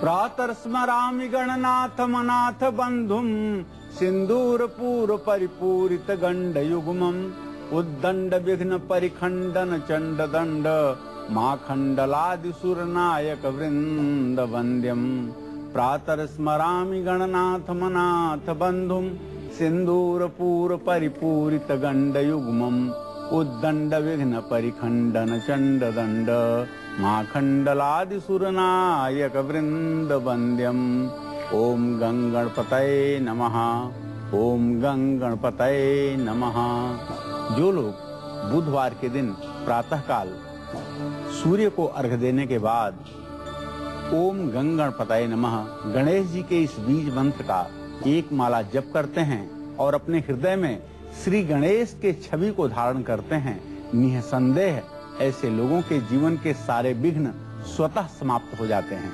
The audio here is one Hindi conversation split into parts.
प्रातर्स्मरामि गणनाथ मनाथ बंधुम सिंदूरपूर परिपूरित गंडयुग्मम् उद्दंड विघ्न परिखंडन चंड दंड माखंडलादि सुरनायक वृंद वंद्यम प्रातर्स्मरामि गणनाथ मनाथ बंधुम सिंदूरपूर परिपूरित गंडयुग्मम् उद्दंड विघ्न परिखंडन चंड दंड माखंडलादि सुरनायक वृंद वंद्यम। ओम गं गणपतये नमः। ओम गं गणपतये नमः। जो लोग बुधवार के दिन प्रातःकाल सूर्य को अर्घ्य देने के बाद ओम गं गणपतये नमः गणेश जी के इस बीज मंत्र का एक माला जप करते हैं और अपने हृदय में श्री गणेश के छवि को धारण करते हैं, निसंदेह ऐसे लोगों के जीवन के सारे विघ्न स्वतः समाप्त हो जाते हैं।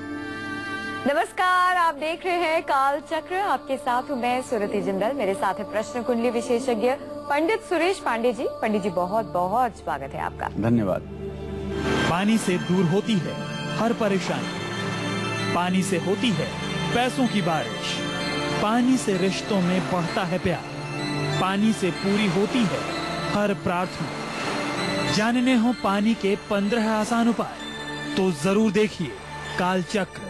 नमस्कार, आप देख रहे हैं काल चक्र। आपके साथ हूँ मैं सुरति जिंदल। मेरे साथ है प्रश्न कुंडली विशेषज्ञ पंडित सुरेश पांडे जी। पंडित जी बहुत बहुत स्वागत है आपका। धन्यवाद। पानी से दूर होती है हर परेशानी, पानी से होती है पैसों की बारिश, पानी से रिश्तों में बढ़ता है प्यार, पानी से पूरी होती है हर प्रार्थना। जानने हो पानी के 15 आसान उपाय तो जरूर देखिए काल चक्र।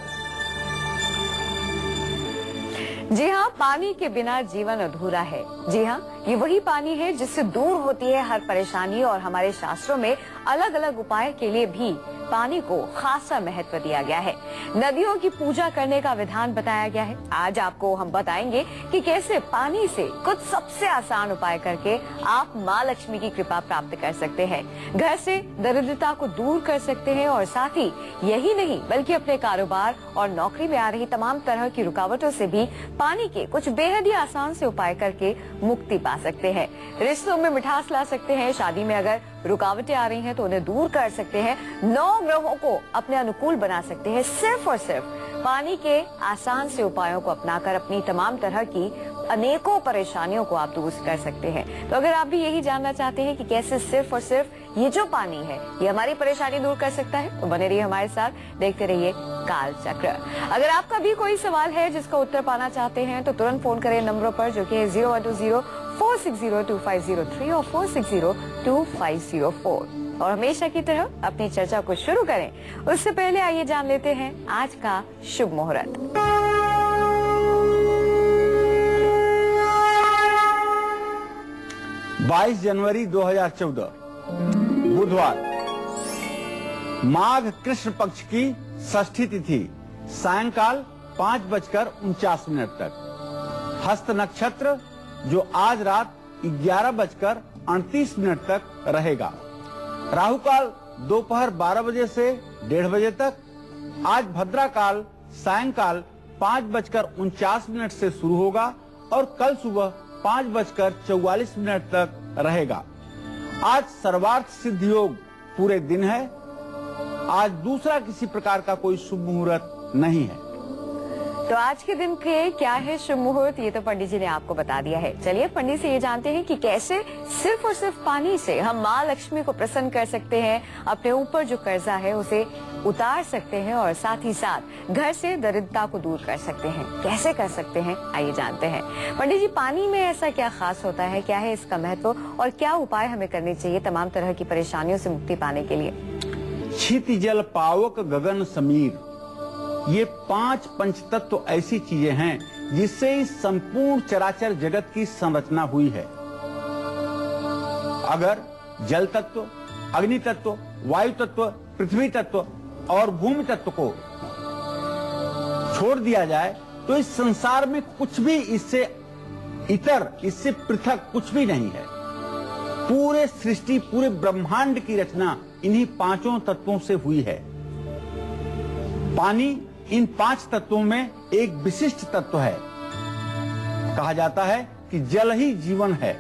जी हाँ, पानी के बिना जीवन अधूरा है। जी हाँ, ये वही पानी है जिससे दूर होती है हर परेशानी और हमारे शास्त्रों में अलग अलग उपाय के लिए भी पानी को खासा महत्व दिया गया है। नदियों की पूजा करने का विधान बताया गया है। आज आपको हम बताएंगे कि कैसे पानी से कुछ सबसे आसान उपाय करके आप माँ लक्ष्मी की कृपा प्राप्त कर सकते हैं, घर से दरिद्रता को दूर कर सकते हैं और साथ ही यही नहीं बल्कि अपने कारोबार और नौकरी में आ रही तमाम तरह की रुकावटों से भी पानी के कुछ बेहद ही आसान से उपाय करके मुक्ति पा सकते हैं। रिश्तों में मिठास ला सकते हैं, शादी में अगर रुकावटें आ रही हैं तो उन्हें दूर कर सकते हैं, 9 ग्रहों को अपने अनुकूल बना सकते हैं। सिर्फ और सिर्फ पानी के आसान से उपायों को अपनाकर अपनी तमाम तरह की अनेकों परेशानियों को आप दूर कर सकते हैं। तो अगर आप भी यही जानना चाहते हैं कि कैसे सिर्फ और सिर्फ ये जो पानी है ये हमारी परेशानी दूर कर सकता है, तो बने रहिए हमारे साथ, देखते रहिए काल चक्र। अगर आपका भी कोई सवाल है जिसका उत्तर पाना चाहते हैं तो तुरंत फोन करें नंबरों पर जो कि 0120-460-2503 और 460-2504। और हमेशा की तरह अपनी चर्चा को शुरू करें उससे पहले आइए जान लेते हैं आज का शुभ मुहूर्त। 22 जनवरी 2014 बुधवार, माघ कृष्ण पक्ष की षष्ठी तिथि सायंकाल 5:49 तक। हस्त नक्षत्र जो आज रात 11:38 तक रहेगा। राहु काल दोपहर 12 बजे से 1:30 बजे तक। आज भद्रा काल सायंकाल 5:49 से शुरू होगा और कल सुबह 5:44 तक रहेगा। आज सर्वार्थ सिद्ध योग पूरे दिन है। आज दूसरा किसी प्रकार का कोई शुभ मुहूर्त नहीं है। तो आज के दिन के क्या है शुभ मुहूर्त, ये तो पंडित जी ने आपको बता दिया है। चलिए पंडित से ये जानते हैं कि कैसे सिर्फ और सिर्फ पानी से हम माँ लक्ष्मी को प्रसन्न कर सकते हैं, अपने ऊपर जो कर्जा है उसे उतार सकते हैं और साथ ही साथ घर से दरिद्रता को दूर कर सकते हैं। कैसे कर सकते हैं आइए जानते हैं। पंडित जी, पानी में ऐसा क्या खास होता है, क्या है इसका महत्व और क्या उपाय हमें करने चाहिए तमाम तरह की परेशानियों से मुक्ति पाने के लिए? क्षिति जल पावक गगन समीर, ये 5 पंचतत्व ऐसी चीजें हैं जिससे इस संपूर्ण चराचर जगत की संरचना हुई है। अगर जल तत्व, अग्नि तत्व, वायु तत्व, पृथ्वी तत्व और भूमि तत्व को छोड़ दिया जाए तो इस संसार में कुछ भी इससे इतर, इससे पृथक कुछ भी नहीं है। पूरे सृष्टि, पूरे ब्रह्मांड की रचना इन्हीं 5 तत्वों से हुई है। पानी इन 5 तत्वों में एक विशिष्ट तत्व है। कहा जाता है कि जल ही जीवन है।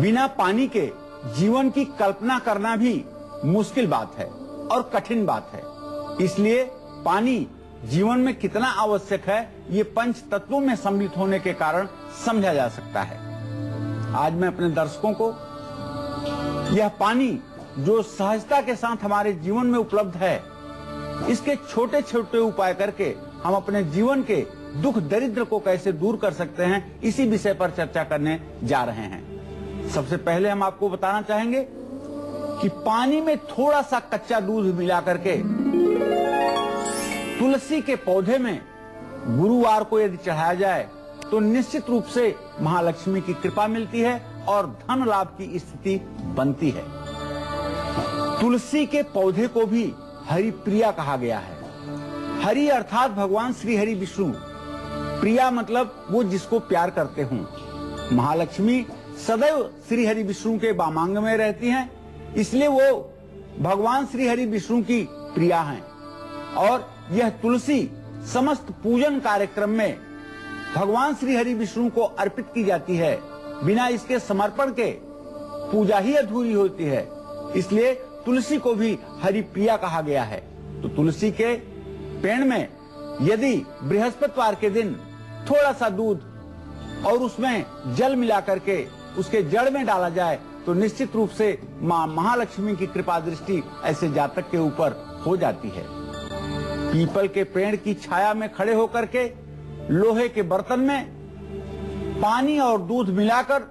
बिना पानी के जीवन की कल्पना करना भी मुश्किल बात है और कठिन बात है। इसलिए पानी जीवन में कितना आवश्यक है ये 5 तत्वों में सम्मिलित होने के कारण समझा जा सकता है। आज मैं अपने दर्शकों को यह पानी जो सहजता के साथ हमारे जीवन में उपलब्ध है, इसके छोटे छोटे उपाय करके हम अपने जीवन के दुख दरिद्र को कैसे दूर कर सकते हैं, इसी विषय पर चर्चा करने जा रहे हैं। सबसे पहले हम आपको बताना चाहेंगे कि पानी में थोड़ा सा कच्चा दूध मिला करके तुलसी के पौधे में गुरुवार को यदि चढ़ाया जाए तो निश्चित रूप से महालक्ष्मी की कृपा मिलती है और धन लाभ की स्थिति बनती है। तुलसी के पौधे को भी हरिप्रिया कहा गया है। हरि अर्थात भगवान श्री हरि विष्णु, प्रिया मतलब वो जिसको प्यार करते हों। महालक्ष्मी सदैव श्री हरि विष्णु के वामांग में रहती हैं, इसलिए वो भगवान श्री हरि विष्णु की प्रिया हैं। और यह तुलसी समस्त पूजन कार्यक्रम में भगवान श्री हरि विष्णु को अर्पित की जाती है। बिना इसके समर्पण के पूजा ही अधूरी होती है, इसलिए तुलसी को भी हरिप्रिया कहा गया है। तो तुलसी के पेड़ में यदि बृहस्पतिवार के दिन थोड़ा सा दूध और उसमें जल मिला करके उसके जड़ में डाला जाए तो निश्चित रूप से मां महालक्ष्मी की कृपा दृष्टि ऐसे जातक के ऊपर हो जाती है। पीपल के पेड़ की छाया में खड़े होकर के लोहे के बर्तन में पानी और दूध मिलाकर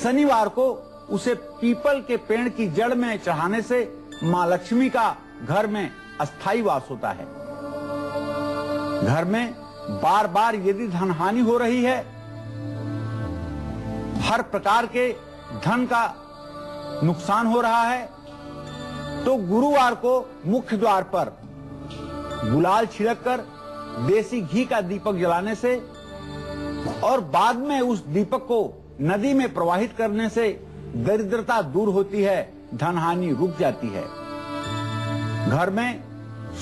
शनिवार को उसे पीपल के पेड़ की जड़ में चढ़ाने से मां लक्ष्मी का घर में अस्थायी वास होता है। घर में बार बार यदि धन हानि हो रही है, हर प्रकार के धन का नुकसान हो रहा है, तो गुरुवार को मुख्य द्वार पर गुलाल छिड़ककर देसी घी का दीपक जलाने से और बाद में उस दीपक को नदी में प्रवाहित करने से दरिद्रता दूर होती है, धन हानि रुक जाती है। घर में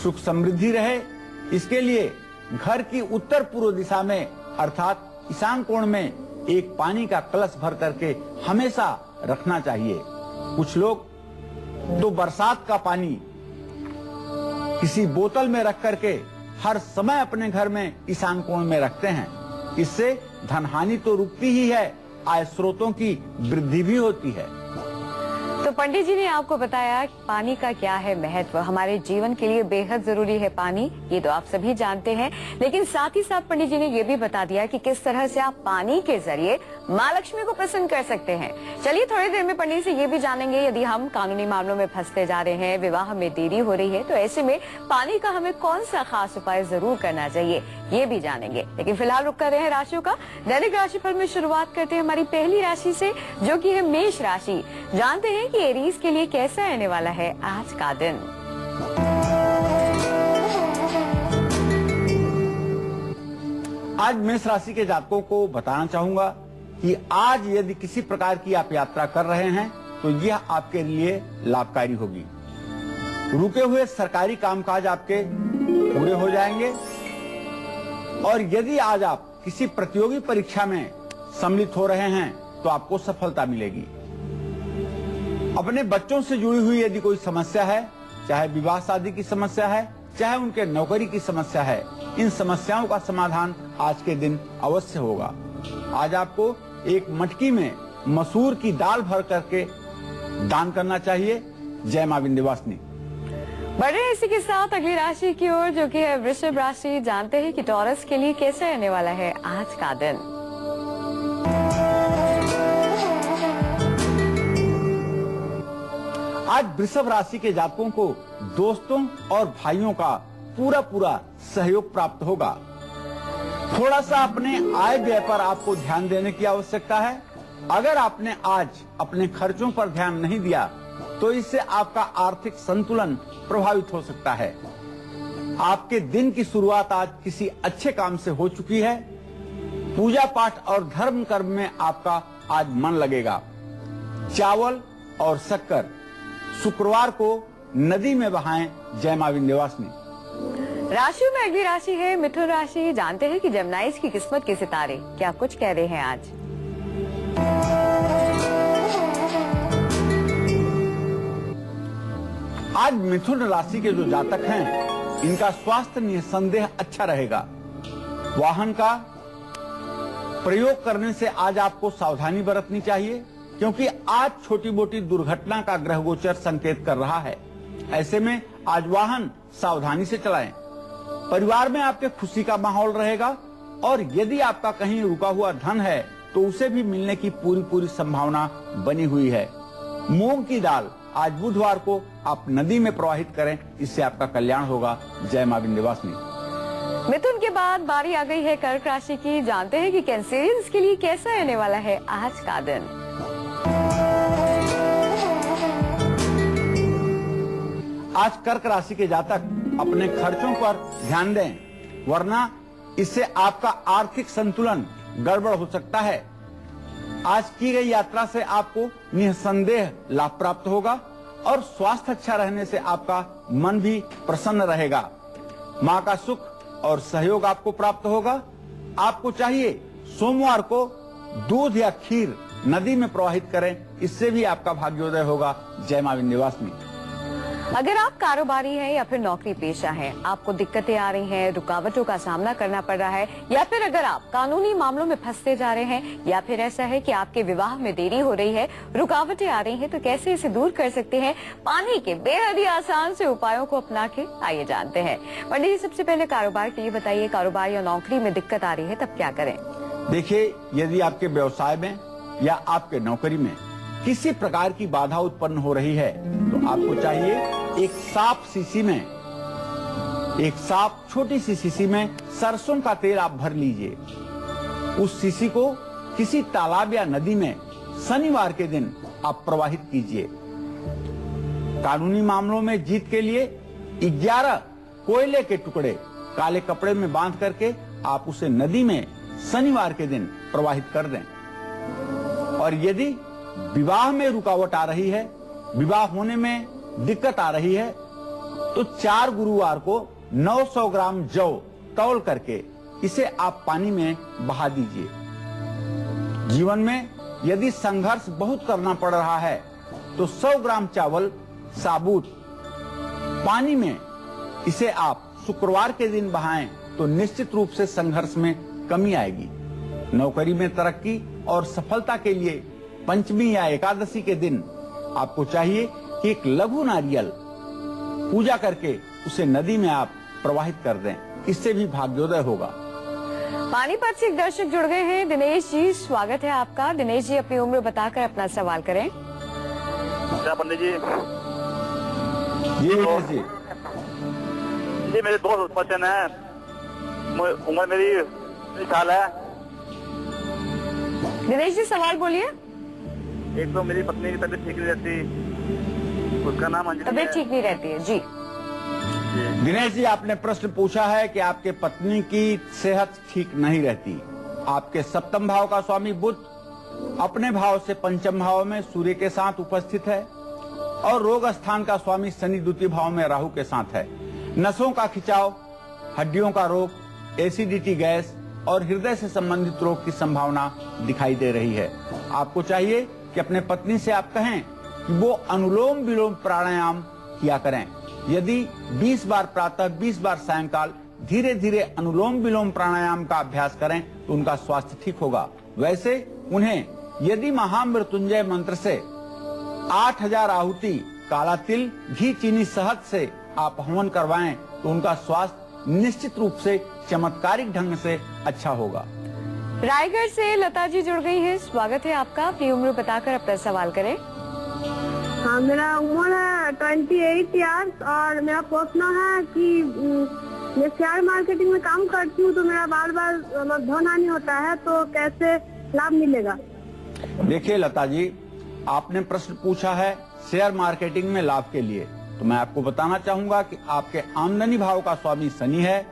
सुख समृद्धि रहे, इसके लिए घर की उत्तर पूर्व दिशा में अर्थात ईशान कोण में एक पानी का कलश भर करके हमेशा रखना चाहिए। कुछ लोग तो बरसात का पानी किसी बोतल में रख करके हर समय अपने घर में ईशान कोण में रखते हैं। इससे धन हानि तो रुकती ही है, आय स्रोतों की वृद्धि भी होती है। तो पंडित जी ने आपको बताया कि पानी का क्या है महत्व, हमारे जीवन के लिए बेहद जरूरी है पानी, ये तो आप सभी जानते हैं। लेकिन साथ ही साथ पंडित जी ने ये भी बता दिया कि किस तरह से आप पानी के जरिए माँ लक्ष्मी को प्रसन्न कर सकते हैं। चलिए थोड़ी देर में पंडित से ये भी जानेंगे, यदि हम कानूनी मामलों में फंसते जा रहे हैं, विवाह में देरी हो रही है, तो ऐसे में पानी का हमें कौन सा खास उपाय जरूर करना चाहिए, ये भी जानेंगे। लेकिन फिलहाल रुक कर रहे हैं राशियों का। दैनिक राशिफल में शुरुआत करते हैं हमारी पहली राशि से, जो की है मेष राशि। जानते हैं कि एरीज के लिए कैसा रहने वाला है आज का दिन। आज मेष राशि के जातकों को बताना चाहूंगा कि आज यदि किसी प्रकार की आप यात्रा कर रहे हैं तो यह आपके लिए लाभकारी होगी। रुके हुए सरकारी कामकाज आपके पूरे हो जाएंगे और यदि आज आप किसी प्रतियोगी परीक्षा में सम्मिलित हो रहे हैं तो आपको सफलता मिलेगी। अपने बच्चों से जुड़ी हुई यदि कोई समस्या है, चाहे विवाह शादी की समस्या है, चाहे उनके नौकरी की समस्या है, इन समस्याओं का समाधान आज के दिन अवश्य होगा। आज आपको एक मटकी में मसूर की दाल भर करके दान करना चाहिए। जय मां विंध्यवासिनी। बढ़ रहे इसी के साथ अगली राशि की ओर, जो कि है वृषभ राशि। जानते हैं कि टॉरस के लिए कैसे रहने वाला है आज का दिन। आज वृषभ राशि के जातकों को दोस्तों और भाइयों का पूरा सहयोग प्राप्त होगा। थोड़ा सा अपने आय व्यय पर आपको ध्यान देने की आवश्यकता है। अगर आपने आज अपने खर्चों पर ध्यान नहीं दिया तो इससे आपका आर्थिक संतुलन प्रभावित हो सकता है। आपके दिन की शुरुआत आज किसी अच्छे काम से हो चुकी है। पूजा पाठ और धर्म कर्म में आपका आज मन लगेगा। चावल और शक्कर शुक्रवार को नदी में बहाएं। जय मां विंध्यवासिनी। राशियों में अगली राशि है मिथुन राशि। जानते हैं कि जेमिनाइज की किस्मत के सितारे क्या कुछ कह रहे हैं आज। आज मिथुन राशि के जो जातक हैं, इनका स्वास्थ्य निसंदेह अच्छा रहेगा। वाहन का प्रयोग करने से आज आपको सावधानी बरतनी चाहिए, क्योंकि आज छोटी मोटी दुर्घटना का ग्रह गोचर संकेत कर रहा है। ऐसे में आज वाहन सावधानी से चलाएं। परिवार में आपके खुशी का माहौल रहेगा और यदि आपका कहीं रुका हुआ धन है तो उसे भी मिलने की पूरी संभावना बनी हुई है। मूंग की दाल आज बुधवार को आप नदी में प्रवाहित करें, इससे आपका कल्याण होगा। जय मां विंध्यवासिनी। मिथुन के बाद बारी आ गई है कर्क राशि की। जानते हैं कि कैंसेरियंस के लिए कैसा रहने वाला है आज का दिन। आज कर्क राशि के जातक अपने खर्चों पर ध्यान दें, वरना इससे आपका आर्थिक संतुलन गड़बड़ हो सकता है। आज की गई यात्रा से आपको निसंदेह लाभ प्राप्त होगा और स्वास्थ्य अच्छा रहने से आपका मन भी प्रसन्न रहेगा। मां का सुख और सहयोग आपको प्राप्त होगा। आपको चाहिए सोमवार को दूध या खीर नदी में प्रवाहित करें, इससे भी आपका भाग्योदय होगा। जय मां विंध्यवासिनी। अगर आप कारोबारी हैं या फिर नौकरी पेशा हैं, आपको दिक्कतें आ रही हैं, रुकावटों का सामना करना पड़ रहा है, या फिर अगर आप कानूनी मामलों में फंसते जा रहे हैं, या फिर ऐसा है कि आपके विवाह में देरी हो रही है, रुकावटें आ रही हैं, तो कैसे इसे दूर कर सकते हैं पानी के बेहद ही आसान से उपायों को अपना के आइए जानते हैं। पंडित जी, सबसे पहले कारोबार के लिए बताइए, कारोबार या नौकरी में दिक्कत आ रही है तब क्या करें? देखिए, यदि आपके व्यवसाय में या आपके नौकरी में किसी प्रकार की बाधा उत्पन्न हो रही है तो आपको चाहिए एक साफ छोटी सी शीशी में सरसों का तेल आप भर लीजिए। उस शीशी को किसी तालाब या नदी में शनिवार के दिन आप प्रवाहित कीजिए। कानूनी मामलों में जीत के लिए 11 कोयले के टुकड़े काले कपड़े में बांध करके आप उसे नदी में शनिवार के दिन प्रवाहित कर दें। और यदि विवाह में रुकावट आ रही है, विवाह होने में दिक्कत आ रही है, तो 4 गुरुवार को 900 ग्राम जौ तौल करके इसे आप पानी में बहा दीजिए। जीवन में यदि संघर्ष बहुत करना पड़ रहा है तो 100 ग्राम चावल साबुत पानी में इसे आप शुक्रवार के दिन बहाएं तो निश्चित रूप से संघर्ष में कमी आएगी। नौकरी में तरक्की और सफलता के लिए पंचमी या एकादशी के दिन आपको चाहिए कि एक लघु नारियल पूजा करके उसे नदी में आप प्रवाहित कर दें, इससे भी भाग्योदय होगा। पानीपत से एक दर्शक जुड़ गए हैं। दिनेश जी, स्वागत है आपका। दिनेश जी, अपनी उम्र बताकर अपना सवाल करें। क्या पंडित जी? ये मेरे दोस्त क्वेश्चन है। उम्र मेरी 30 साल है। दिनेश जी, सवाल बोलिए। एक तो मेरी पत्नी की तबीयत ठीक नहीं रहती, उसका नाम अंजलि है। तबीयत ठीक नहीं रहती है जी। दिनेश जी, आपने प्रश्न पूछा है कि आपके पत्नी की सेहत ठीक नहीं रहती। आपके सप्तम भाव का स्वामी बुध अपने भाव से पंचम भाव में सूर्य के साथ उपस्थित है और रोग स्थान का स्वामी शनि द्वितीय भाव में राहु के साथ है। नसों का खिंचाव, हड्डियों का रोग, एसिडिटी, गैस और हृदय से संबंधित रोग की संभावना दिखाई दे रही है। आपको चाहिए कि अपने पत्नी से आप कहें कि वो अनुलोम विलोम प्राणायाम किया करें। यदि 20 बार प्रातः 20 बार सायंकाल धीरे धीरे अनुलोम विलोम प्राणायाम का अभ्यास करें तो उनका स्वास्थ्य ठीक होगा। वैसे उन्हें यदि महामृत्युंजय मंत्र से 8000 आहुति काला तिल, घी, चीनी, शहद से आप हवन करवाएं तो उनका स्वास्थ्य निश्चित रूप से चमत्कारिक ढंग से अच्छा होगा। रायगढ़ से लता जी जुड़ गई हैं। स्वागत है आपका। अपनी उम्र बताकर अपना सवाल करें। हाँ, मेरा उम्र है 28 ईयर्स और मेरा प्रश्न है कि मैं शेयर मार्केटिंग में काम करती हूँ तो मेरा बार बार धन हानि होता है, तो कैसे लाभ मिलेगा? देखिए लता जी, आपने प्रश्न पूछा है शेयर मार्केटिंग में लाभ के लिए, तो मैं आपको बताना चाहूंगा कि आपके आमदनी भाव का स्वामी शनि है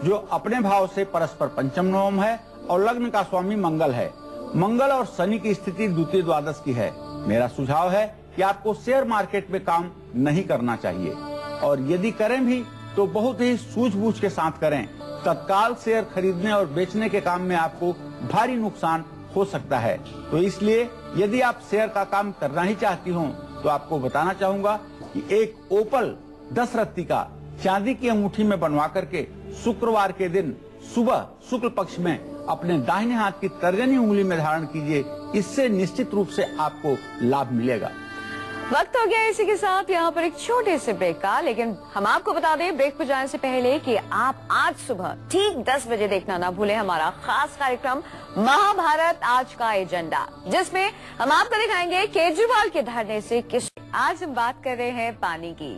जो अपने भाव से परस्पर पंचम नवम है और लग्न का स्वामी मंगल है। मंगल और शनि की स्थिति द्वितीय द्वादश की है। मेरा सुझाव है कि आपको शेयर मार्केट में काम नहीं करना चाहिए और यदि करें भी तो बहुत ही सूझबूझ के साथ करें। तत्काल शेयर खरीदने और बेचने के काम में आपको भारी नुकसान हो सकता है। तो इसलिए यदि आप शेयर का काम करना ही चाहती हो तो आपको बताना चाहूंगा कि एक ओपल 10 रत्ती का चांदी की अंगूठी में बनवा करके शुक्रवार के दिन सुबह शुक्ल पक्ष में अपने दाहिने हाथ की तर्जनी उंगली में धारण कीजिए। इससे निश्चित रूप से आपको लाभ मिलेगा। वक्त हो गया इसी के साथ यहाँ पर एक छोटे से ब्रेक का, लेकिन हम आपको बता दें ब्रेक पर जाने से पहले कि आप आज सुबह ठीक 10 बजे देखना ना भूलें हमारा खास कार्यक्रम महाभारत आज का एजेंडा, जिसमें हम आपको दिखाएंगे केजरीवाल के धरने से किस। आज हम बात कर रहे हैं पानी की।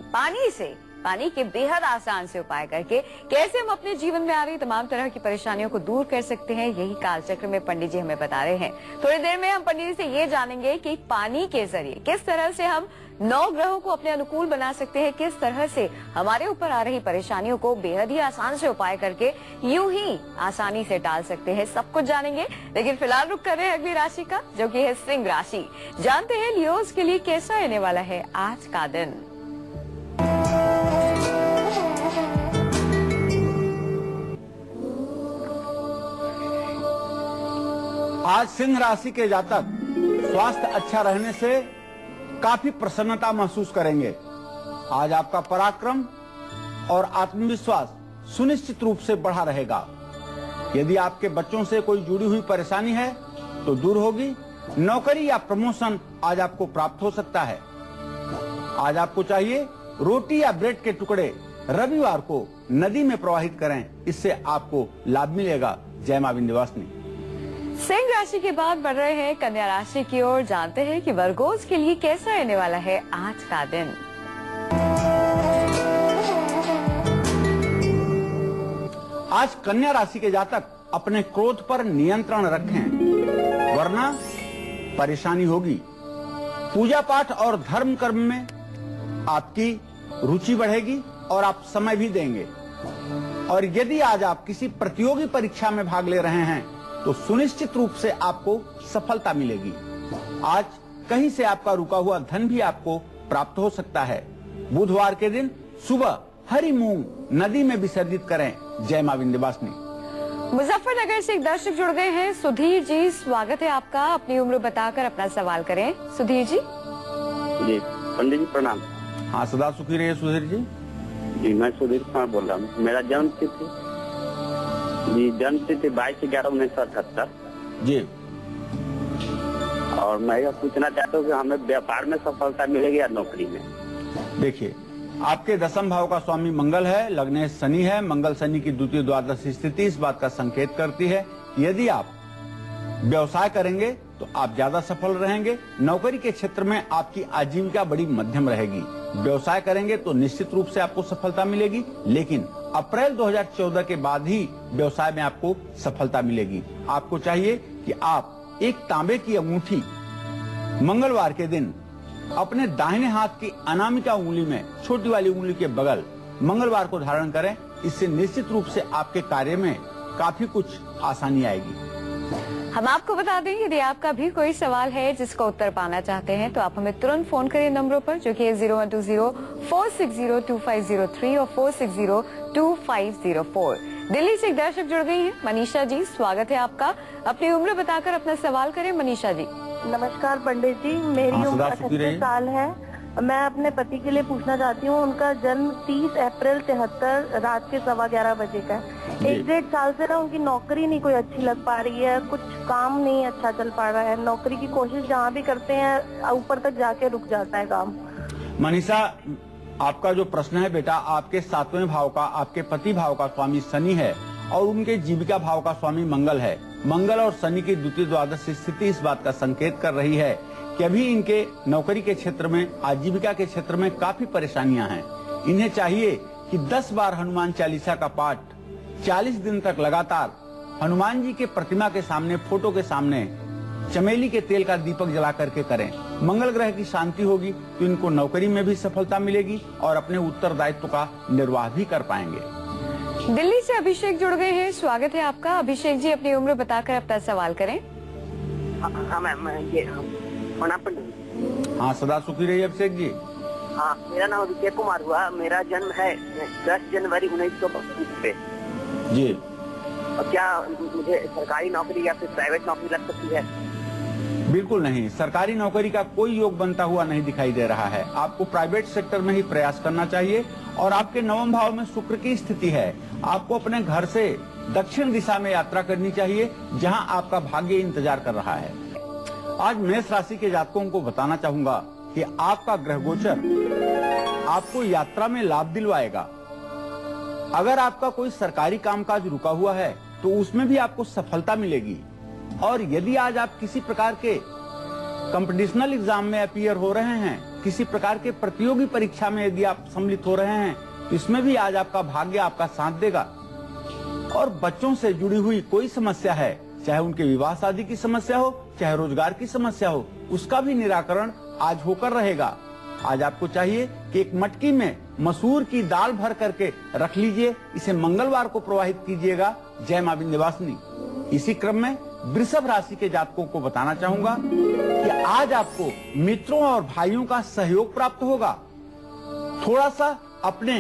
पानी के बेहद आसान से उपाय करके कैसे हम अपने जीवन में आ रही तमाम तरह की परेशानियों को दूर कर सकते हैं, यही कालचक्र में पंडित जी हमें बता रहे हैं। थोड़ी देर में हम पंडित जी से ये जानेंगे कि पानी के जरिए किस तरह से हम 9 ग्रहों को अपने अनुकूल बना सकते हैं, किस तरह से हमारे ऊपर आ रही परेशानियों को बेहद ही आसान से उपाय करके यूं ही आसानी से टाल सकते हैं। सब कुछ जानेंगे, लेकिन फिलहाल रुक कर रहे हैं अगली राशि का, जो कि है सिंह राशि। जानते हैं लियोज के लिए कैसा रहने वाला है आज का दिन। आज सिंह राशि के जातक स्वास्थ्य अच्छा रहने से काफी प्रसन्नता महसूस करेंगे। आज आपका पराक्रम और आत्मविश्वास सुनिश्चित रूप से बढ़ा रहेगा। यदि आपके बच्चों से कोई जुड़ी हुई परेशानी है तो दूर होगी। नौकरी या प्रमोशन आज आपको प्राप्त हो सकता है। आज आपको चाहिए रोटी या ब्रेड के टुकड़े रविवार को नदी में प्रवाहित करें, इससे आपको लाभ मिलेगा। जय मां विंध्यवासिनी। सिंह राशि के बाद बढ़ रहे हैं कन्या राशि की ओर। जानते हैं कि वर्गोज के लिए कैसा रहने वाला है आज का दिन। आज कन्या राशि के जातक अपने क्रोध पर नियंत्रण रखें, वरना परेशानी होगी। पूजा पाठ और धर्म कर्म में आपकी रुचि बढ़ेगी और आप समय भी देंगे। और यदि आज आप किसी प्रतियोगी परीक्षा में भाग ले रहे हैं तो सुनिश्चित रूप से आपको सफलता मिलेगी। आज कहीं से आपका रुका हुआ धन भी आपको प्राप्त हो सकता है। बुधवार के दिन सुबह हरी मूंग नदी में विसर्जित करें। जय मां विंध्यवासिनी। मुजफ्फरनगर से एक दर्शक जुड़ गए हैं। सुधीर जी, स्वागत है आपका। अपनी उम्र बताकर अपना सवाल करें। सुधीर जी। जी पंडित जी प्रणाम। हाँ, सदा सुखी रहिए सुधीर जी। जी मैं सुधीर कुमार बोल रहा हूँ। मेरा जन्म तिथि 22/11/1978 जी। और मैं यह पूछना चाहता हूँ कि हमें व्यापार में सफलता मिलेगी या नौकरी में? देखिए, आपके दसम भाव का स्वामी मंगल है, लग्न शनि है। मंगल शनि की द्वितीय द्वादश स्थिति इस बात का संकेत करती है यदि आप व्यवसाय करेंगे तो आप ज्यादा सफल रहेंगे। नौकरी के क्षेत्र में आपकी आजीविका बड़ी मध्यम रहेगी। व्यवसाय करेंगे तो निश्चित रूप से आपको सफलता मिलेगी, लेकिन अप्रैल 2014 के बाद ही व्यवसाय में आपको सफलता मिलेगी। आपको चाहिए कि आप एक तांबे की अंगूठी मंगलवार के दिन अपने दाहिने हाथ की अनामिका उंगली में, छोटी वाली उंगली के बगल, मंगलवार को धारण करें। इससे निश्चित रूप से आपके कार्य में काफी कुछ आसानी आएगी। हम आपको बता दें, यदि आपका भी कोई सवाल है जिसका उत्तर पाना चाहते हैं तो आप हमें तुरंत फोन करिए नंबरों पर, जो कि है 0120-460-2503 और 460-2504। दिल्ली से एक दर्शक जुड़ गई हैं, मनीषा जी। स्वागत है आपका। अपनी उम्र बताकर अपना सवाल करें मनीषा जी। नमस्कार पंडित जी, मेरी उम्र 38 साल है। मैं अपने पति के लिए पूछना चाहती हूँ। उनका जन्म 30 अप्रैल 73 रात के 11:15 बजे का है। 1-1.5 साल से ना उनकी नौकरी नहीं कोई अच्छी लग पा रही है, कुछ काम नहीं अच्छा चल पा रहा है। नौकरी की कोशिश जहाँ भी करते हैं ऊपर तक जाके रुक जाता है काम। मनीषा, आपका जो प्रश्न है बेटा, आपके 7वें भाव का, आपके पति भाव का स्वामी शनि है और उनके जीविका भाव का स्वामी मंगल है। मंगल और शनि की द्वितीय द्वादश स्थिति इस बात का संकेत कर रही है कि अभी इनके नौकरी के क्षेत्र में, आजीविका के क्षेत्र में काफी परेशानियां हैं। इन्हें चाहिए कि 10 बार हनुमान चालीसा का पाठ 40 दिन तक लगातार हनुमान जी के प्रतिमा के सामने, फोटो के सामने चमेली के तेल का दीपक जला करके करें। मंगल ग्रह की शांति होगी तो इनको नौकरी में भी सफलता मिलेगी और अपने उत्तरदायित्व का निर्वाह भी कर पाएंगे। दिल्ली से अभिषेक जुड़ गए हैं। स्वागत है आपका। अभिषेक जी, अपनी उम्र बताकर अपना सवाल करें। हाँ मैम, ये प्रणाम पंडित। हाँ, सदा सुखी रहिए अभिषेक जी। हाँ, मेरा नाम अभिषेक कुमार हुआ। मेरा जन्म है 10 जनवरी 1925 पे। जी। और क्या मुझे सरकारी नौकरी या फिर प्राइवेट नौकरी लग सकती है? बिल्कुल नहीं, सरकारी नौकरी का कोई योग बनता हुआ नहीं दिखाई दे रहा है। आपको प्राइवेट सेक्टर में ही प्रयास करना चाहिए। और आपके 9वें भाव में शुक्र की स्थिति है। आपको अपने घर से दक्षिण दिशा में यात्रा करनी चाहिए, जहां आपका भाग्य इंतजार कर रहा है। आज मेष राशि के जातकों को बताना चाहूंगा कि आपका ग्रह गोचर आपको यात्रा में लाभ दिलवाएगा। अगर आपका कोई सरकारी कामकाज रुका हुआ है तो उसमें भी आपको सफलता मिलेगी। और यदि आज आप किसी प्रकार के कंपटीशनल एग्जाम में अपीयर हो रहे हैं, किसी प्रकार के प्रतियोगी परीक्षा में यदि आप सम्मिलित हो रहे हैं, तो इसमें भी आज आपका भाग्य आपका साथ देगा। और बच्चों से जुड़ी हुई कोई समस्या है, चाहे उनके विवाह शादी की समस्या हो, चाहे रोजगार की समस्या हो, उसका भी निराकरण आज होकर रहेगा। आज आपको चाहिए कि एक मटकी में मसूर की दाल भर करके रख लीजिए, इसे मंगलवार को प्रवाहित कीजिएगा। जय मां विंध्यवासिनी। इसी क्रम में वृषभ राशि के जातकों को बताना चाहूंगा कि आज आपको मित्रों और भाइयों का सहयोग प्राप्त होगा। थोड़ा सा अपने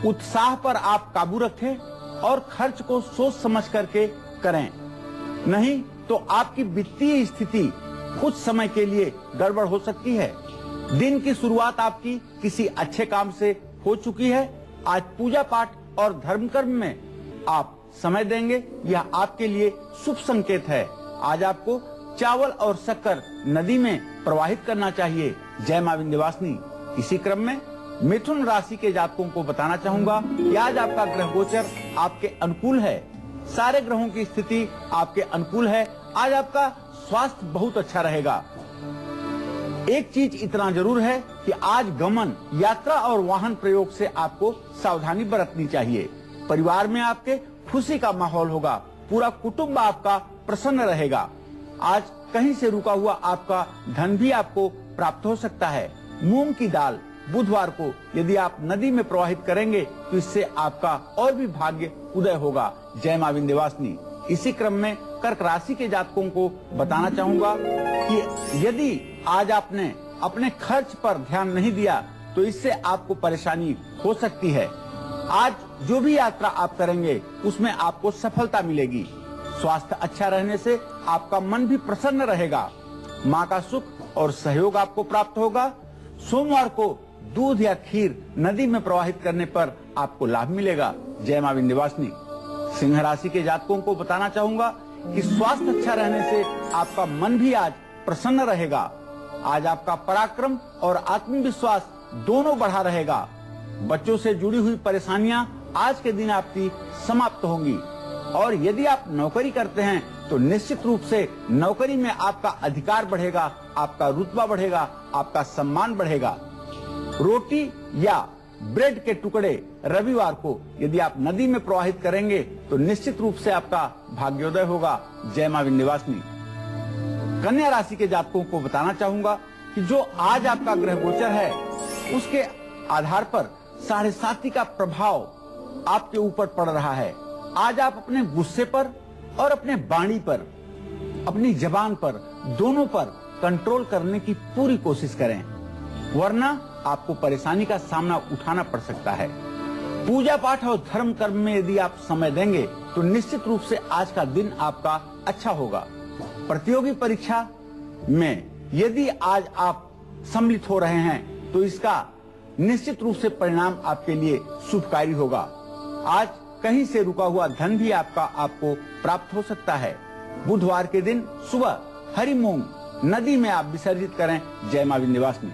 उत्साह पर आप काबू रखें और खर्च को सोच समझ करके करें, नहीं तो आपकी वित्तीय स्थिति कुछ समय के लिए गड़बड़ हो सकती है। दिन की शुरुआत आपकी किसी अच्छे काम से हो चुकी है। आज पूजा पाठ और धर्म कर्म में आप समय देंगे, यह आपके लिए शुभ संकेत है। आज आपको चावल और शक्कर नदी में प्रवाहित करना चाहिए। जय मां विंध्यवासिनी। इसी क्रम में मिथुन राशि के जातकों को बताना चाहूंगा कि आज आपका ग्रह गोचर आपके अनुकूल है। सारे ग्रहों की स्थिति आपके अनुकूल है। आज आपका स्वास्थ्य बहुत अच्छा रहेगा। एक चीज इतना जरूर है कि आज गमन, यात्रा और वाहन प्रयोग से आपको सावधानी बरतनी चाहिए। परिवार में आपके खुशी का माहौल होगा, पूरा कुटुंब आपका प्रसन्न रहेगा। आज कहीं से रुका हुआ आपका धन भी आपको प्राप्त हो सकता है। मूंग की दाल बुधवार को यदि आप नदी में प्रवाहित करेंगे तो इससे आपका और भी भाग्य उदय होगा। जय मां विंध्यवासिनी। इसी क्रम में कर्क राशि के जातकों को बताना चाहूंगा कि यदि आज आपने अपने खर्च पर ध्यान नहीं दिया तो इससे आपको परेशानी हो सकती है। आज जो भी यात्रा आप करेंगे उसमें आपको सफलता मिलेगी। स्वास्थ्य अच्छा रहने से आपका मन भी प्रसन्न रहेगा। माँ का सुख और सहयोग आपको प्राप्त होगा। सोमवार को दूध या खीर नदी में प्रवाहित करने पर आपको लाभ मिलेगा। जय मां विंध्यवासिनी। सिंह राशि के जातकों को बताना चाहूंगा कि स्वास्थ्य अच्छा रहने से आपका मन भी आज प्रसन्न रहेगा। आज आपका पराक्रम और आत्मविश्वास दोनों बढ़ा रहेगा। बच्चों से जुड़ी हुई परेशानियां आज के दिन आपकी समाप्त होंगी। और यदि आप नौकरी करते हैं तो निश्चित रूप से नौकरी में आपका अधिकार बढ़ेगा, आपका रुतबा बढ़ेगा, आपका सम्मान बढ़ेगा। रोटी या ब्रेड के टुकड़े रविवार को यदि आप नदी में प्रवाहित करेंगे तो निश्चित रूप से आपका भाग्योदय होगा। जय मां विंध्यवासिनी। कन्या राशि के जातकों को बताना चाहूंगा कि जो आज आपका ग्रह गोचर है उसके आधार पर 7.5 का प्रभाव आपके ऊपर पड़ रहा है। आज आप अपने गुस्से पर और अपने वाणी पर, अपनी जबान पर, दोनों पर कंट्रोल करने की पूरी कोशिश करें, वरना आपको परेशानी का सामना उठाना पड़ सकता है। पूजा पाठ और धर्म कर्म में यदि आप समय देंगे तो निश्चित रूप से आज का दिन आपका अच्छा होगा। प्रतियोगी परीक्षा में यदि आज आप सम्मिलित हो रहे हैं तो इसका निश्चित रूप से परिणाम आपके लिए शुभकारी होगा। आज कहीं से रुका हुआ धन भी आपको प्राप्त हो सकता है। बुधवार के दिन सुबह हरी मूंग नदी में आप विसर्जित करें। जय मां विंध्यवासिनी।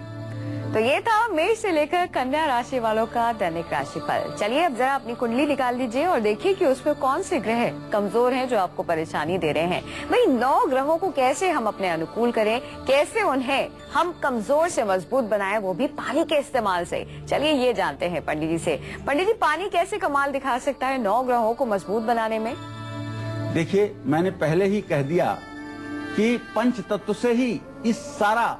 तो ये था मेष से लेकर कन्या राशि वालों का दैनिक राशिफल। चलिए अब जरा अपनी कुंडली निकाल लीजिए और देखिए कि उसमें कौन से ग्रह कमजोर हैं जो आपको परेशानी दे रहे हैं। भाई 9 ग्रहों को कैसे हम अपने अनुकूल करें, कैसे उन्हें हम कमजोर से मजबूत बनाएं, वो भी पानी के इस्तेमाल से। चलिए ये जानते हैं पंडित जी से। पंडित जी, पानी कैसे कमाल दिखा सकता है 9 ग्रहों को मजबूत बनाने में? देखिए, मैंने पहले ही कह दिया कि पंच तत्व से ही इस सारा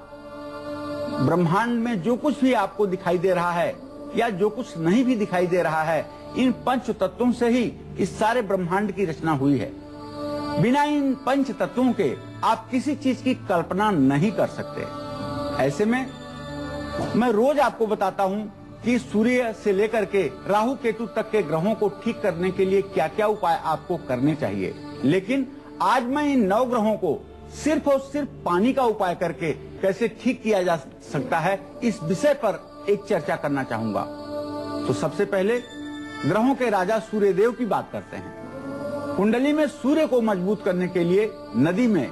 ब्रह्मांड में जो कुछ भी आपको दिखाई दे रहा है या जो कुछ नहीं भी दिखाई दे रहा है, इन पंच तत्वों से ही इस सारे ब्रह्मांड की रचना हुई है। बिना इन पंच तत्वों के आप किसी चीज की कल्पना नहीं कर सकते। ऐसे में मैं रोज आपको बताता हूं कि सूर्य से लेकर के राहु केतु तक के ग्रहों को ठीक करने के लिए क्या क्या उपाय आपको करने चाहिए। लेकिन आज मैं इन 9 ग्रहों को सिर्फ और सिर्फ पानी का उपाय करके कैसे ठीक किया जा सकता है, इस विषय पर एक चर्चा करना चाहूंगा। तो सबसे पहले ग्रहों के राजा सूर्य देव की बात करते हैं। कुंडली में सूर्य को मजबूत करने के लिए नदी में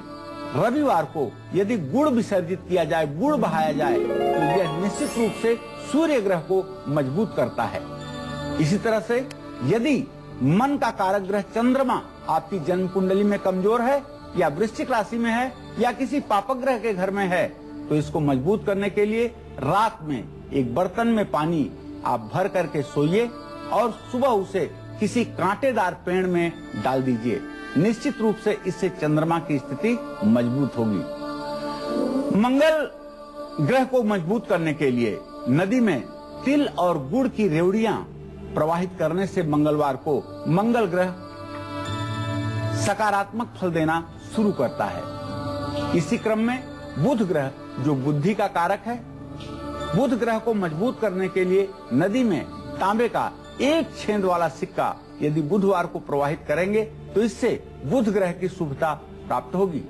रविवार को यदि गुड़ विसर्जित किया जाए, गुड़ बहाया जाए, तो यह निश्चित रूप से सूर्य ग्रह को मजबूत करता है। इसी तरह से यदि मन का कारक ग्रह चंद्रमा आपकी जन्म कुंडली में कमजोर है या वृश्चिक राशि में है या किसी पापक ग्रह के घर में है, तो इसको मजबूत करने के लिए रात में एक बर्तन में पानी आप भर करके सोइए और सुबह उसे किसी कांटेदार पेड़ में डाल दीजिए। निश्चित रूप से इससे चंद्रमा की स्थिति मजबूत होगी। मंगल ग्रह को मजबूत करने के लिए नदी में तिल और गुड़ की रेवड़ियां प्रवाहित करने से मंगलवार को मंगल ग्रह सकारात्मक फल देना शुरू करता है। इसी क्रम में बुध ग्रह जो बुद्धि का कारक है, बुध ग्रह को मजबूत करने के लिए नदी में तांबे का एक छेद वाला सिक्का यदि बुधवार को प्रवाहित करेंगे तो इससे बुध ग्रह की शुभता प्राप्त होगी।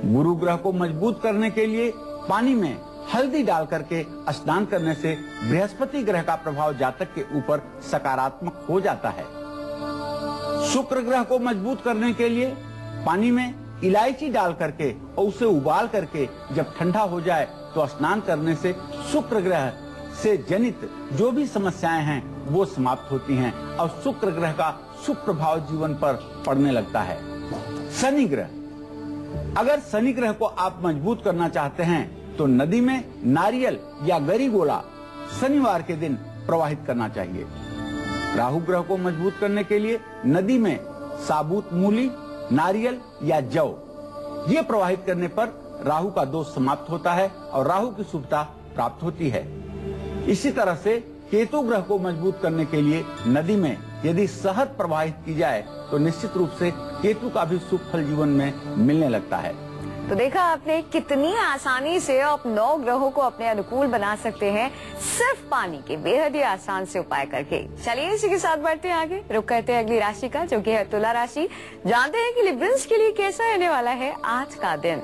गुरु ग्रह को मजबूत करने के लिए पानी में हल्दी डाल करके स्नान करने से बृहस्पति ग्रह का प्रभाव जातक के ऊपर सकारात्मक हो जाता है। शुक्र ग्रह को मजबूत करने के लिए पानी में इलायची डाल करके और उसे उबाल करके जब ठंडा हो जाए तो स्नान करने से शुक्र ग्रह से जनित जो भी समस्याएं हैं वो समाप्त होती हैं और शुक्र ग्रह का शुभ प्रभाव जीवन पर पड़ने लगता है। शनि ग्रह, अगर शनि ग्रह को आप मजबूत करना चाहते हैं तो नदी में नारियल या गरी गोला शनिवार के दिन प्रवाहित करना चाहिए। राहु ग्रह को मजबूत करने के लिए नदी में साबुत मूली, नारियल या जौ ये प्रवाहित करने पर राहु का दोष समाप्त होता है और राहु की शुभता प्राप्त होती है। इसी तरह से केतु ग्रह को मजबूत करने के लिए नदी में यदि शहद प्रवाहित की जाए तो निश्चित रूप से केतु का भी शुभ फल जीवन में मिलने लगता है। तो देखा आपने कितनी आसानी से आप 9 ग्रहों को अपने अनुकूल बना सकते हैं सिर्फ पानी के बेहद ही आसान से उपाय करके। चलिए इसी के साथ बढ़ते हैं आगे, रुक करते हैं अगली राशि का जो कि है तुला राशि। जानते हैं कि लिब्रन्स के लिए कैसा रहने वाला है आज का दिन।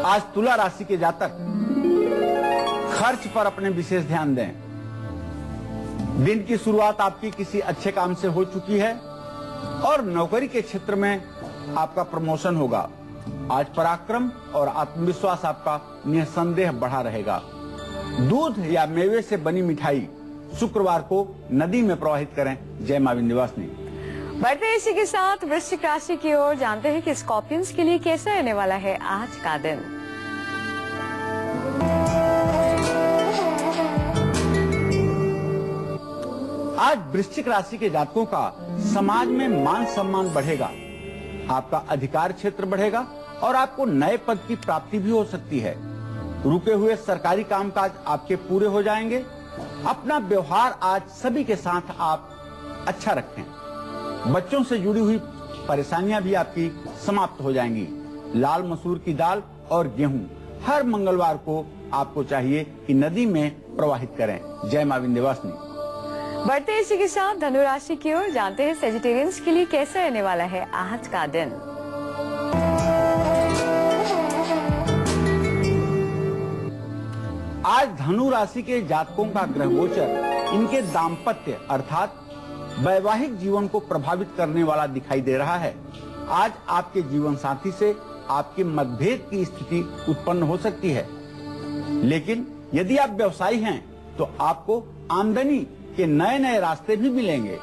आज तुला राशि के जातक खर्च पर अपने विशेष ध्यान दें। दिन की शुरुआत आपकी किसी अच्छे काम से हो चुकी है और नौकरी के क्षेत्र में आपका प्रमोशन होगा। आज पराक्रम और आत्मविश्वास आपका निसंदेह बढ़ा रहेगा। दूध या मेवे से बनी मिठाई शुक्रवार को नदी में प्रवाहित करें। जय मां विंध्यवासिनी। बढ़ते इसी के साथ वृश्चिक राशि की ओर, जानते हैं कि स्कॉर्पियंस के लिए कैसा रहने वाला है आज का दिन। आज वृश्चिक राशि के जातकों का समाज में मान सम्मान बढ़ेगा, आपका अधिकार क्षेत्र बढ़ेगा और आपको नए पद की प्राप्ति भी हो सकती है। रुके हुए सरकारी कामकाज आपके पूरे हो जाएंगे। अपना व्यवहार आज सभी के साथ आप अच्छा रखें। बच्चों से जुड़ी हुई परेशानियां भी आपकी समाप्त हो जाएंगी। लाल मसूर की दाल और गेहूं हर मंगलवार को आपको चाहिए कि नदी में प्रवाहित करें। जय मां विंध्यवासिनी। बढ़ते इसी के साथ धनु राशि की ओर, जानते हैं सेजिटेरियंस के लिए कैसा रहने वाला है आज का दिन। आज धनु राशि के जातकों का ग्रह गोचर इनके दाम्पत्य अर्थात वैवाहिक जीवन को प्रभावित करने वाला दिखाई दे रहा है। आज आपके जीवन साथी से आपके मतभेद की स्थिति उत्पन्न हो सकती है, लेकिन यदि आप व्यवसायी हैं तो आपको आमदनी के नए नए रास्ते भी मिलेंगे।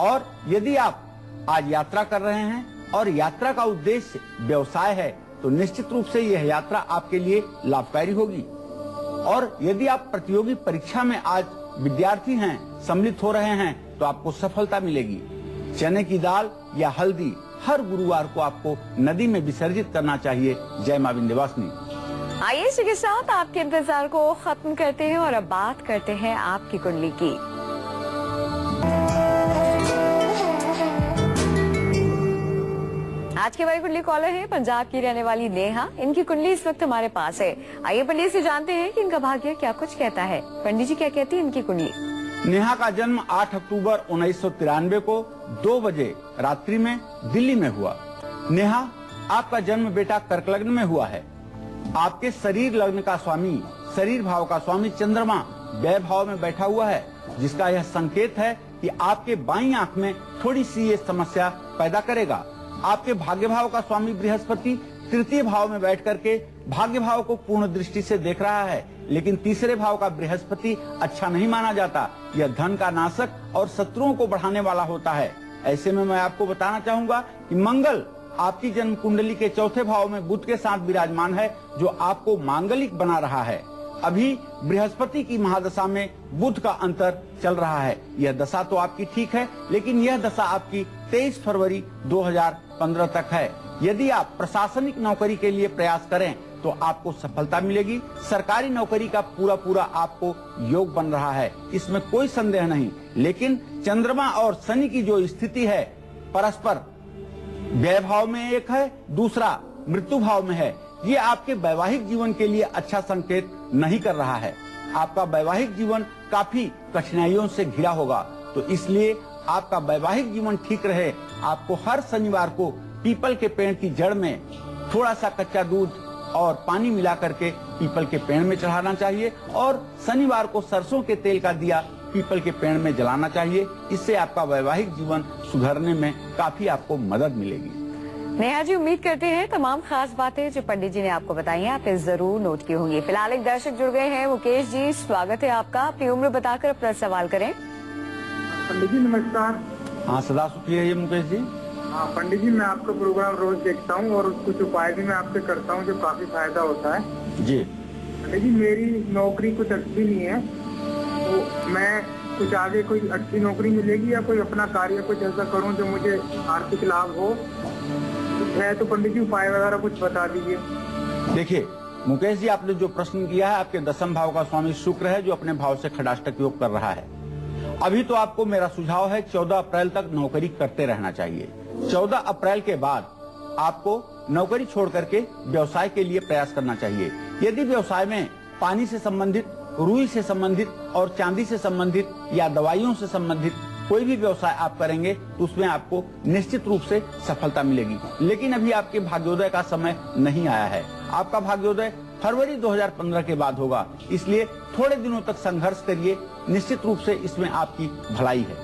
और यदि आप आज यात्रा कर रहे हैं और यात्रा का उद्देश्य व्यवसाय है तो निश्चित रूप से यह यात्रा आपके लिए लाभकारी होगी। और यदि आप प्रतियोगी परीक्षा में आज विद्यार्थी हैं, सम्मिलित हो रहे हैं तो आपको सफलता मिलेगी। चने की दाल या हल्दी हर गुरुवार को आपको नदी में विसर्जित करना चाहिए। जय मां विंध्यवासिनी। आइए इसी के साथ आपके इंतजार को खत्म करते हैं और अब बात करते हैं आपकी कुंडली की। आज की हमारी कुंडली कॉलर है पंजाब की रहने वाली नेहा। इनकी कुंडली इस वक्त हमारे पास है। आइए पंडित से जानते हैं कि इनका भाग्य क्या कुछ कहता है। पंडित जी क्या कहती है इनकी कुंडली। नेहा का जन्म 8 अक्टूबर 1993 को 2 बजे रात्रि में दिल्ली में हुआ। नेहा, आपका जन्म बेटा कर्क लग्न में हुआ है। आपके शरीर लग्न का स्वामी, शरीर भाव का स्वामी चंद्रमा व्यय भाव में बैठा हुआ है, जिसका यह संकेत है कि आपके बाईं आंख में थोड़ी सी ये समस्या पैदा करेगा। आपके भाग्य भाव का स्वामी बृहस्पति तृतीय भाव में बैठ करके भाग्य भाव को पूर्ण दृष्टि से देख रहा है, लेकिन तीसरे भाव का बृहस्पति अच्छा नहीं माना जाता। यह धन का नाशक और शत्रुओं को बढ़ाने वाला होता है। ऐसे में मैं आपको बताना चाहूंगा कि मंगल आपकी जन्म कुंडली के चौथे भाव में बुध के साथ विराजमान है, जो आपको मांगलिक बना रहा है। अभी बृहस्पति की महादशा में बुध का अंतर चल रहा है। यह दशा तो आपकी ठीक है, लेकिन यह दशा आपकी 23 फरवरी 2015 तक है। यदि आप प्रशासनिक नौकरी के लिए प्रयास करें तो आपको सफलता मिलेगी। सरकारी नौकरी का पूरा आपको योग बन रहा है, इसमें कोई संदेह नहीं। लेकिन चंद्रमा और शनि की जो स्थिति है परस्पर व्यय भाव में एक है, दूसरा मृत्यु भाव में है। ये आपके वैवाहिक जीवन के लिए अच्छा संकेत नहीं कर रहा है। आपका वैवाहिक जीवन काफी कठिनाइयों से घिरा होगा, तो इसलिए आपका वैवाहिक जीवन ठीक रहे, आपको हर शनिवार को पीपल के पेड़ की जड़ में थोड़ा सा कच्चा दूध और पानी मिला करके पीपल के पेड़ में चढ़ाना चाहिए और शनिवार को सरसों के तेल का दिया पीपल के पेड़ में जलाना चाहिए। इससे आपका वैवाहिक जीवन सुधरने में काफी आपको मदद मिलेगी। नेहा जी, उम्मीद करते हैं तमाम खास बातें जो पंडित जी ने आपको बताई हैं आपने जरूर नोट की होंगी। फिलहाल एक दर्शक जुड़ गए हैं। मुकेश जी, स्वागत है आपका। अपनी उम्र बताकर अपना सवाल करें। पंडित जी नमस्कार। हाँ, सदा सुखी रहिए मुकेश जी। हाँ पंडित जी, मैं आपका प्रोग्राम रोज देखता हूँ और कुछ उपाय भी मैं आपसे करता हूँ जो काफी फायदा होता है जी। पंडित जी, मेरी नौकरी कुछ अच्छी नहीं है, तो मैं कुछ आगे कोई अच्छी नौकरी मिलेगी या कोई अपना कार्य कुछ ऐसा करूँ जो मुझे आर्थिक लाभ हो? कुछ है तो पंडित जी उपाय वगैरह कुछ बता दीजिए। देखिए मुकेश जी, आपने जो प्रश्न किया है, आपके दशम भाव का स्वामी शुक्र है जो अपने भाव से खडाष्टक योग कर रहा है। अभी तो आपको मेरा सुझाव है 14 अप्रैल तक नौकरी करते रहना चाहिए। 14 अप्रैल के बाद आपको नौकरी छोड़ करके व्यवसाय के लिए प्रयास करना चाहिए। यदि व्यवसाय में पानी से संबंधित, रुई से संबंधित और चांदी से संबंधित या दवाइयों से संबंधित कोई भी व्यवसाय आप करेंगे तो उसमें आपको निश्चित रूप से सफलता मिलेगी। लेकिन अभी आपके भाग्योदय का समय नहीं आया है। आपका भाग्योदय फरवरी 2015 के बाद होगा, इसलिए थोड़े दिनों तक संघर्ष करिए, निश्चित रूप से इसमें आपकी भलाई है।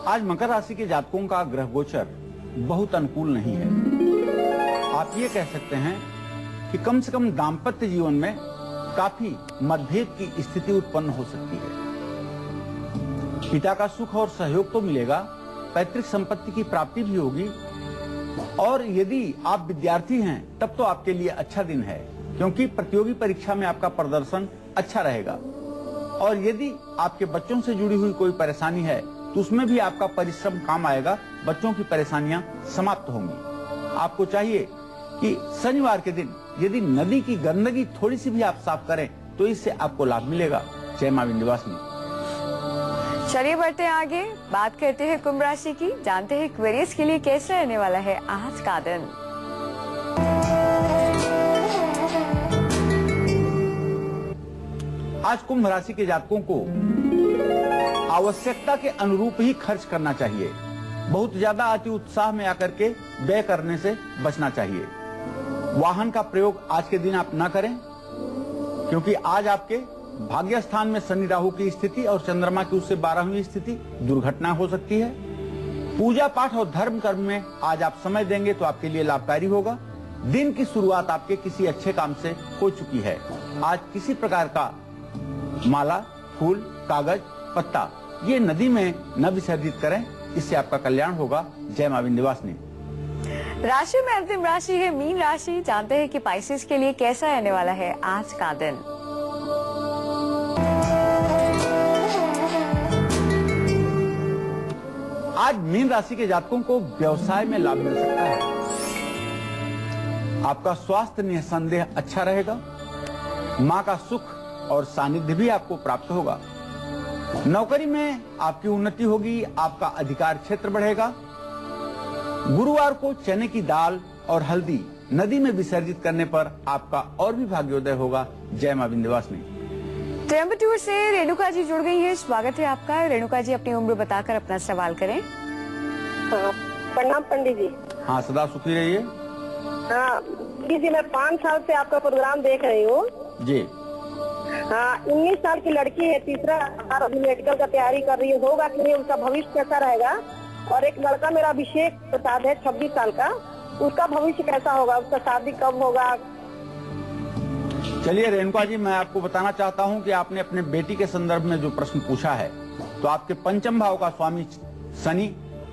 आज मकर राशि के जातकों का ग्रह गोचर बहुत अनुकूल नहीं है। आप ये कह सकते हैं कि कम से कम दाम्पत्य जीवन में काफी मतभेद की स्थिति उत्पन्न हो सकती है। पिता का सुख और सहयोग तो मिलेगा, पैतृक संपत्ति की प्राप्ति भी होगी, और यदि आप विद्यार्थी हैं तब तो आपके लिए अच्छा दिन है, क्योंकि प्रतियोगी परीक्षा में आपका प्रदर्शन अच्छा रहेगा। और यदि आपके बच्चों से जुड़ी हुई कोई परेशानी है तो उसमें भी आपका परिश्रम काम आएगा, बच्चों की परेशानियां समाप्त होंगी। आपको चाहिए कि शनिवार के दिन यदि नदी की गंदगी थोड़ी सी भी आप साफ करें तो इससे आपको लाभ मिलेगा। जय मां विंध्यवासिनी। चलिए बढ़ते हैं आगे, बात करते हैं कुंभ राशि की। जानते हैं एक्वेरियस के लिए कैसे रहने वाला है आज का दिन। आज कुंभ राशि के जातकों को आवश्यकता के अनुरूप ही खर्च करना चाहिए। बहुत ज्यादा अति उत्साह में आकर के व्यय करने से बचना चाहिए। वाहन का प्रयोग आज के दिन आप न करें, क्योंकि आज आपके भाग्य स्थान में शनि राहु की स्थिति और चंद्रमा की उससे 12वीं स्थिति, दुर्घटना हो सकती है। पूजा पाठ और धर्म कर्म में आज आप समय देंगे तो आपके लिए लाभकारी होगा। दिन की शुरुआत आपके किसी अच्छे काम से हो चुकी है। आज किसी प्रकार का माला, फूल, कागज, पत्ता ये नदी में न विसर्जित करें, इससे आपका कल्याण होगा। जय मां विंध्यवासिनी। राशि में अंतिम राशि है मीन राशि। जानते हैं कि पाइसेस के लिए कैसा रहने वाला है आज का दिन। आज मीन राशि के जातकों को व्यवसाय में लाभ मिल सकता है। आपका स्वास्थ्य निसंदेह अच्छा रहेगा। मां का सुख और सानिध्य भी आपको प्राप्त होगा। नौकरी में आपकी उन्नति होगी, आपका अधिकार क्षेत्र बढ़ेगा। गुरुवार को चने की दाल और हल्दी नदी में विसर्जित करने पर आपका और भी भाग्योदय होगा। जय मां विंध्यवासिनी। टेम्बटूर से रेणुका जी जुड़ गई है, स्वागत है आपका। रेणुका जी, अपनी उम्र बताकर अपना सवाल करें। प्रणाम पंडित जी। हाँ, सदा सुखी रहिए। हाँ जी, मैं 5 साल से आपका प्रोग्राम देख रही हूँ जी। हाँ, 19 साल की लड़की है, तीसरा बार अभी मेडिकल का तैयारी कर रही है, होगा कि नहीं, उसका भविष्य कैसा रहेगा। और एक लड़का मेरा अभिषेक प्रसाद है, 26 साल का, उसका भविष्य कैसा होगा, उसका शादी कब होगा। चलिए रेणुका जी, मैं आपको बताना चाहता हूं कि आपने अपने बेटी के संदर्भ में जो प्रश्न पूछा है, तो आपके पंचम भाव का स्वामी शनि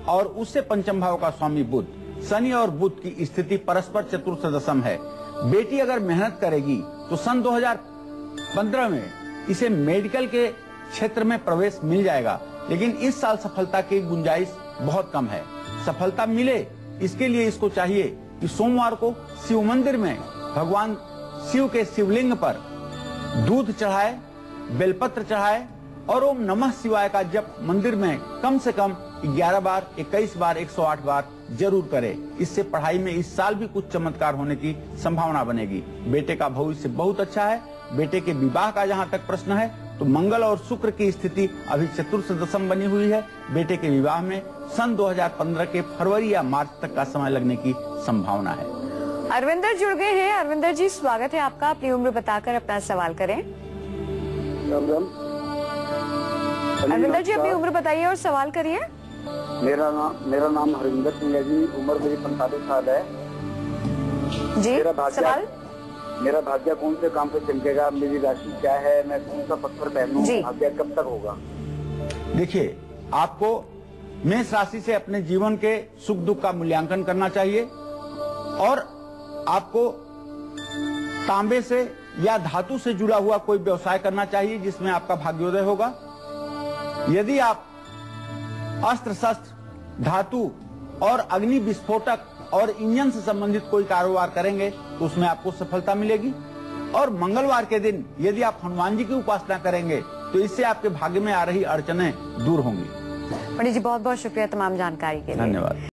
और उससे पंचम भाव का स्वामी बुध, शनि और बुध की स्थिति परस्पर चतुर्थ दशम है। बेटी अगर मेहनत करेगी तो सन 2015 में इसे मेडिकल के क्षेत्र में प्रवेश मिल जाएगा, लेकिन इस साल सफलता की गुंजाइश बहुत कम है। सफलता मिले इसके लिए इसको चाहिए कि सोमवार को शिव मंदिर में भगवान शिव के शिवलिंग पर दूध चढ़ाए, बेलपत्र चढ़ाए और ओम नमः शिवाय का जप मंदिर में कम से कम 11 बार, 21 बार, 108 बार जरूर करे। इससे पढ़ाई में इस साल भी कुछ चमत्कार होने की संभावना बनेगी। बेटे का भविष्य बहुत अच्छा है। बेटे के विवाह का जहाँ तक प्रश्न है तो मंगल और शुक्र की स्थिति अभी चतुर्थ दशम बनी हुई है। बेटे के विवाह में सन 2015 के फरवरी या मार्च तक का समय लगने की संभावना है। अरविंदर जुड़ गए हैं। अरविंदर जी, स्वागत है आपका। अपनी उम्र बताकर अपना सवाल करें। अरविंदर जी, अपनी उम्र बताइए और सवाल करिए। मेरा नाम हरिंदर सिंह है जी, उम्र मेरी 45 साल है जी। सवाल? मेरा भाग्य कौन से काम पे चमकेगा, मेरी राशि क्या है, मैं कौन सा पत्थर पहनूं, भाग्य कब तक होगा। देखिए, आपको मेष राशि से अपने जीवन के सुख दुख का मूल्यांकन करना चाहिए और आपको तांबे से या धातु से जुड़ा हुआ कोई व्यवसाय करना चाहिए जिसमें आपका भाग्योदय होगा। यदि आप अस्त्र शस्त्र, धातु और अग्नि विस्फोटक और इंजन से संबंधित कोई कारोबार करेंगे तो उसमें आपको सफलता मिलेगी। और मंगलवार के दिन यदि आप हनुमान जी की उपासना करेंगे तो इससे आपके भाग्य में आ रही अड़चनें दूर होंगी। पंडित जी, बहुत बहुत शुक्रिया तमाम जानकारी के लिए। धन्यवाद।